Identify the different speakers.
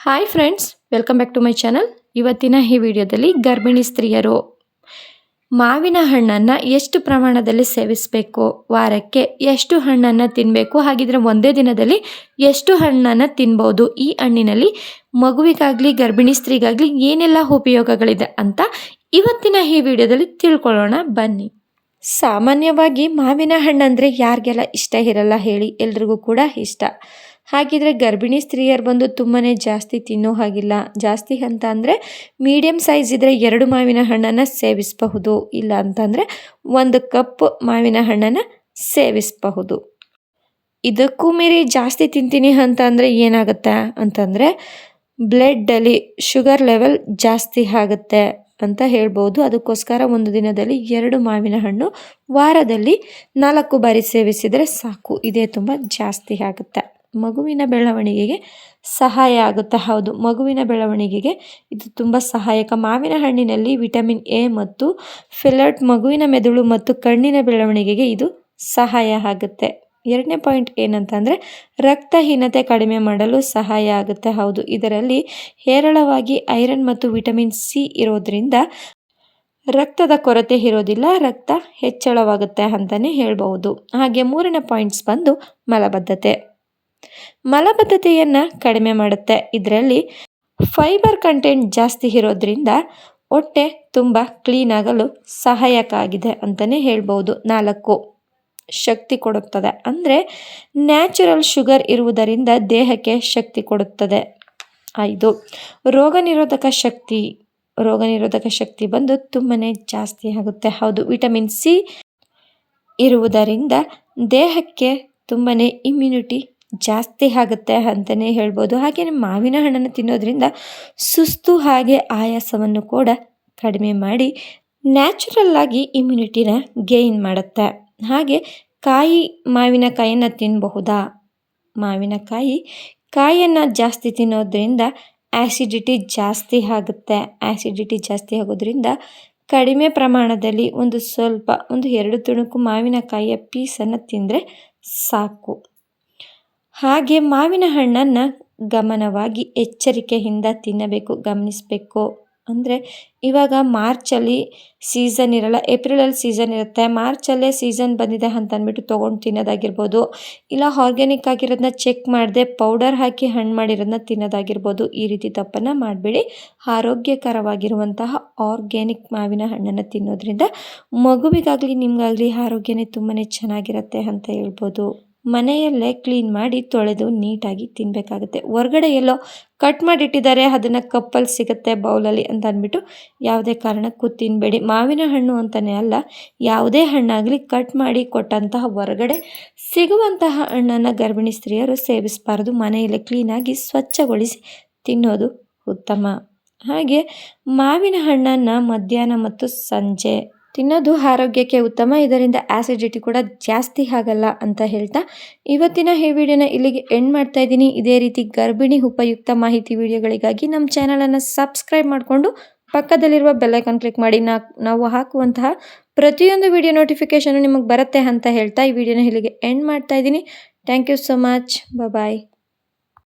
Speaker 1: Hi friends, welcome back to my channel. ಇವತ್ತಿನ ಈ ವಿಡಿಯೋದಲ್ಲಿ ಗರ್ಭಿಣಿ ಸ್ತ್ರೀಯರು ಮಾವಿನ ಹಣ್ಣನ್ನು ಎಷ್ಟು ಪ್ರಮಾಣದಲ್ಲಿ ಸೇವಿಸಬೇಕು, ವಾರಕ್ಕೆ ಎಷ್ಟು ಹಣ್ಣನ್ನು ತಿನ್ನಬೇಕು, ಹಾಗಿದ್ರೆ ಒಂದೇ ದಿನದಲ್ಲಿ ಎಷ್ಟು ಹಣ್ಣನ್ನು ತಿನ್ಬೋದು, ಈ ಹಣ್ಣಿನಲ್ಲಿ ಮಗುವಿಗಾಗಲಿ ಗರ್ಭಿಣಿ ಸ್ತ್ರೀಗಾಗಲಿ ಏನೆಲ್ಲ ಉಪಯೋಗಗಳಿದೆ ಅಂತ ಇವತ್ತಿನ ಈ ವಿಡಿಯೋದಲ್ಲಿ ತಿಳ್ಕೊಳ್ಳೋಣ ಬನ್ನಿ. ಸಾಮಾನ್ಯವಾಗಿ ಮಾವಿನ ಹಣ್ಣಂದರೆ ಯಾರಿಗೆಲ್ಲ ಇಷ್ಟ ಇರಲ್ಲ ಹೇಳಿ, ಎಲ್ರಿಗೂ ಕೂಡ ಇಷ್ಟ. ಹಾಗಿದ್ರೆ ಗರ್ಭಿಣಿ ಸ್ತ್ರೀಯರು ಬಂದು ತುಂಬಾ ಜಾಸ್ತಿ ತಿನ್ನೋ ಹಾಗಿಲ್ಲ. ಜಾಸ್ತಿ ಅಂತ ಅಂದರೆ ಮೀಡಿಯಮ್ ಸೈಜ್ ಇದ್ದರೆ 2 ಮಾವಿನ ಹಣ್ಣನ್ನು ಸೇವಿಸಬಹುದು, ಇಲ್ಲ ಅಂತಂದರೆ 1 ಕಪ್ ಮಾವಿನ ಹಣ್ಣನ್ನು ಸೇವಿಸಬಹುದು. ಇದಕ್ಕೂ ಮೀರಿ ಜಾಸ್ತಿ ತಿಂತೀನಿ ಅಂತಂದರೆ ಏನಾಗುತ್ತೆ ಅಂತಂದರೆ ಬ್ಲಡ್ಡಲ್ಲಿ ಶುಗರ್ ಲೆವೆಲ್ ಜಾಸ್ತಿ ಆಗುತ್ತೆ ಅಂತ ಹೇಳ್ಬೋದು. ಅದಕ್ಕೋಸ್ಕರ ಒಂದು ದಿನದಲ್ಲಿ 2 ಮಾವಿನ ಹಣ್ಣು, ವಾರದಲ್ಲಿ 4 ಬಾರಿ ಸೇವಿಸಿದರೆ ಸಾಕು. ಇದೇ ತುಂಬ ಜಾಸ್ತಿ ಆಗುತ್ತೆ. ಮಗುವಿನ ಬೆಳವಣಿಗೆಗೆ ಸಹಾಯ ಆಗುತ್ತೆ. ಹೌದು, ಮಗುವಿನ ಬೆಳವಣಿಗೆಗೆ ಇದು ತುಂಬ ಸಹಾಯಕ. ಮಾವಿನ ಹಣ್ಣಿನಲ್ಲಿ ವಿಟಮಿನ್ ಎ ಮತ್ತು ಫಿಲಟ್ ಮಗುವಿನ ಮೆದುಳು ಮತ್ತು ಕಣ್ಣಿನ ಬೆಳವಣಿಗೆಗೆ ಇದು ಸಹಾಯ ಆಗುತ್ತೆ. 2ನೇ ಪಾಯಿಂಟ್ ಏನಂತಂದರೆ ರಕ್ತಹೀನತೆ ಕಡಿಮೆ ಮಾಡಲು ಸಹಾಯ ಆಗುತ್ತೆ. ಹೌದು, ಇದರಲ್ಲಿ ಹೇರಳವಾಗಿ ಐರನ್ ಮತ್ತು ವಿಟಮಿನ್ ಸಿ ಇರೋದ್ರಿಂದ ರಕ್ತದ ಕೊರತೆ ಇರೋದಿಲ್ಲ, ರಕ್ತ ಹೆಚ್ಚಳವಾಗುತ್ತೆ ಅಂತಲೇ ಹೇಳ್ಬೋದು. ಹಾಗೆ 3ನೇ ಪಾಯಿಂಟ್ಸ್ ಬಂದು ಮಲಬದ್ಧತೆಯನ್ನು ಕಡಿಮೆ ಮಾಡುತ್ತೆ. ಇದರಲ್ಲಿ ಫೈಬರ್ ಕಂಟೆಂಟ್ ಜಾಸ್ತಿ ಇರೋದ್ರಿಂದ ಹೊಟ್ಟೆ ತುಂಬ ಕ್ಲೀನ್ ಆಗಲು ಸಹಾಯಕ ಆಗಿದೆ ಅಂತಲೇ ಹೇಳ್ಬೋದು. 4 ಶಕ್ತಿ ಕೊಡುತ್ತದೆ, ಅಂದರೆ ನ್ಯಾಚುರಲ್ ಶುಗರ್ ಇರುವುದರಿಂದ ದೇಹಕ್ಕೆ ಶಕ್ತಿ ಕೊಡುತ್ತದೆ. 5 ರೋಗ ನಿರೋಧಕ ಶಕ್ತಿ ಬಂದು ತುಂಬಾ ಜಾಸ್ತಿ ಆಗುತ್ತೆ. ಹೌದು, ವಿಟಮಿನ್ ಸಿ ಇರುವುದರಿಂದ ದೇಹಕ್ಕೆ ತುಂಬಾ ಇಮ್ಯುನಿಟಿ ಜಾಸ್ತಿ ಆಗುತ್ತೆ ಅಂತಲೇ ಹೇಳ್ಬೋದು. ಹಾಗೆಯೇ ಮಾವಿನ ಹಣ್ಣನ್ನು ತಿನ್ನೋದ್ರಿಂದ ಸುಸ್ತು ಹಾಗೆ ಆಯಾಸವನ್ನು ಕೂಡ ಕಡಿಮೆ ಮಾಡಿ ನ್ಯಾಚುರಲ್ಲಾಗಿ ಇಮ್ಯುನಿಟಿನ ಗೇಯ್ನ್ ಮಾಡುತ್ತೆ. ಹಾಗೆ ಮಾವಿನಕಾಯಿಯನ್ನು ತಿನ್ನಬಹುದಾ? ಕಾಯಿಯನ್ನು ಜಾಸ್ತಿ ತಿನ್ನೋದ್ರಿಂದ ಆ್ಯಸಿಡಿಟಿ ಜಾಸ್ತಿ ಆಗುತ್ತೆ. ಆ್ಯಸಿಡಿಟಿ ಜಾಸ್ತಿ ಆಗೋದ್ರಿಂದ ಕಡಿಮೆ ಪ್ರಮಾಣದಲ್ಲಿ ಒಂದು 2 ತುಣುಕು ಮಾವಿನಕಾಯಿಯ ಪೀಸನ್ನು ತಿಂದರೆ ಸಾಕು. ಹಾಗೆ ಮಾವಿನ ಹಣ್ಣನ್ನು ಗಮನವಾಗಿ ಎಚ್ಚರಿಕೆಯಿಂದ ತಿನ್ನಬೇಕು, ಗಮನಿಸಬೇಕು. ಅಂದರೆ ಇವಾಗ ಮಾರ್ಚಲ್ಲಿ ಸೀಸನ್ ಇರಲ್ಲ, ಏಪ್ರಿಲಲ್ಲಿ ಸೀಸನ್ ಇರುತ್ತೆ. ಮಾರ್ಚಲ್ಲೇ ಸೀಸನ್ ಬಂದಿದೆ ಅಂತ ಅಂದ್ಬಿಟ್ಟು ತೊಗೊಂಡು ತಿನ್ನೋದಾಗಿರ್ಬೋದು, ಇಲ್ಲ ಆರ್ಗ್ಯಾನಿಕ್ ಆಗಿರೋದನ್ನ ಚೆಕ್ ಮಾಡದೆ ಪೌಡರ್ ಹಾಕಿ ಹಣ್ಣು ಮಾಡಿರೋದನ್ನ ತಿನ್ನೋದಾಗಿರ್ಬೋದು. ಈ ರೀತಿ ತಪ್ಪನ್ನು ಮಾಡಬೇಡಿ. ಆರೋಗ್ಯಕರವಾಗಿರುವಂತಹ ಆರ್ಗ್ಯಾನಿಕ್ ಮಾವಿನ ಹಣ್ಣನ್ನು ತಿನ್ನೋದ್ರಿಂದ ಮಗುವಿಗಾಗಲಿ ನಿಮಗಾಗಲಿ ಆರೋಗ್ಯನೇ ತುಂಬಾ ಚೆನ್ನಾಗಿರುತ್ತೆ ಅಂತ ಹೇಳ್ಬೋದು. ಮನೆಯಲ್ಲೇ ಕ್ಲೀನ್ ಮಾಡಿ ತೊಳೆದು ನೀಟಾಗಿ ತಿನ್ನಬೇಕಾಗುತ್ತೆ. ಹೊರಗಡೆ ಎಲ್ಲೋ ಕಟ್ ಮಾಡಿಟ್ಟಿದ್ದಾರೆ, ಅದನ್ನು ಕಪ್ಪಲ್ಲಿ ಸಿಗುತ್ತೆ ಬೌಲಲ್ಲಿ ಅಂತ ಅಂದ್ಬಿಟ್ಟು ಯಾವುದೇ ಕಾರಣಕ್ಕೂ ತಿನ್ನಬೇಡಿ. ಮಾವಿನ ಹಣ್ಣು ಅಂತಲೇ ಅಲ್ಲ, ಯಾವುದೇ ಹಣ್ಣಾಗಲಿ ಕಟ್ ಮಾಡಿ ಕೊಟ್ಟಂತಹ ಹೊರಗಡೆ ಸಿಗುವಂತಹ ಹಣ್ಣನ್ನು ಗರ್ಭಿಣಿ ಸ್ತ್ರೀಯರು ಸೇವಿಸಬಾರ್ದು. ಮನೆಯಲ್ಲೇ ಕ್ಲೀನಾಗಿ ಸ್ವಚ್ಛಗೊಳಿಸಿ ತಿನ್ನೋದು ಉತ್ತಮ. ಹಾಗೆ ಮಾವಿನ ಹಣ್ಣನ್ನು ಮಧ್ಯಾಹ್ನ ಮತ್ತು ಸಂಜೆ ತಿನ್ನೋದು ಆರೋಗ್ಯಕ್ಕೆ ಉತ್ತಮ. ಇದರಿಂದ ಆ್ಯಸಿಡಿಟಿ ಕೂಡ ಜಾಸ್ತಿ ಆಗಲ್ಲ ಅಂತ ಹೇಳ್ತಾ ಇವತ್ತಿನ ಈ ವಿಡಿಯೋನ ಇಲ್ಲಿಗೆ ಎಂಡ್ ಮಾಡ್ತಾ ಇದ್ದೀನಿ. ಇದೇ ರೀತಿ ಗರ್ಭಿಣಿ ಉಪಯುಕ್ತ ಮಾಹಿತಿ ವಿಡಿಯೋಗಳಿಗಾಗಿ ನಮ್ಮ ಚಾನಲನ್ನು ಸಬ್ಸ್ಕ್ರೈಬ್ ಮಾಡಿಕೊಂಡು ಪಕ್ಕದಲ್ಲಿರುವ ಬೆಲ್ಲೈಕಾನ್ ಕ್ಲಿಕ್ ಮಾಡಿ. ನಾವು ಹಾಕುವಂತಹ ಪ್ರತಿಯೊಂದು ವಿಡಿಯೋ ನೋಟಿಫಿಕೇಷನು ನಿಮಗೆ ಬರುತ್ತೆ ಅಂತ ಹೇಳ್ತಾ ಈ ವಿಡಿಯೋನ ಇಲ್ಲಿಗೆ ಎಂಡ್ ಮಾಡ್ತಾ ಇದ್ದೀನಿ. Thank you so much. Bye.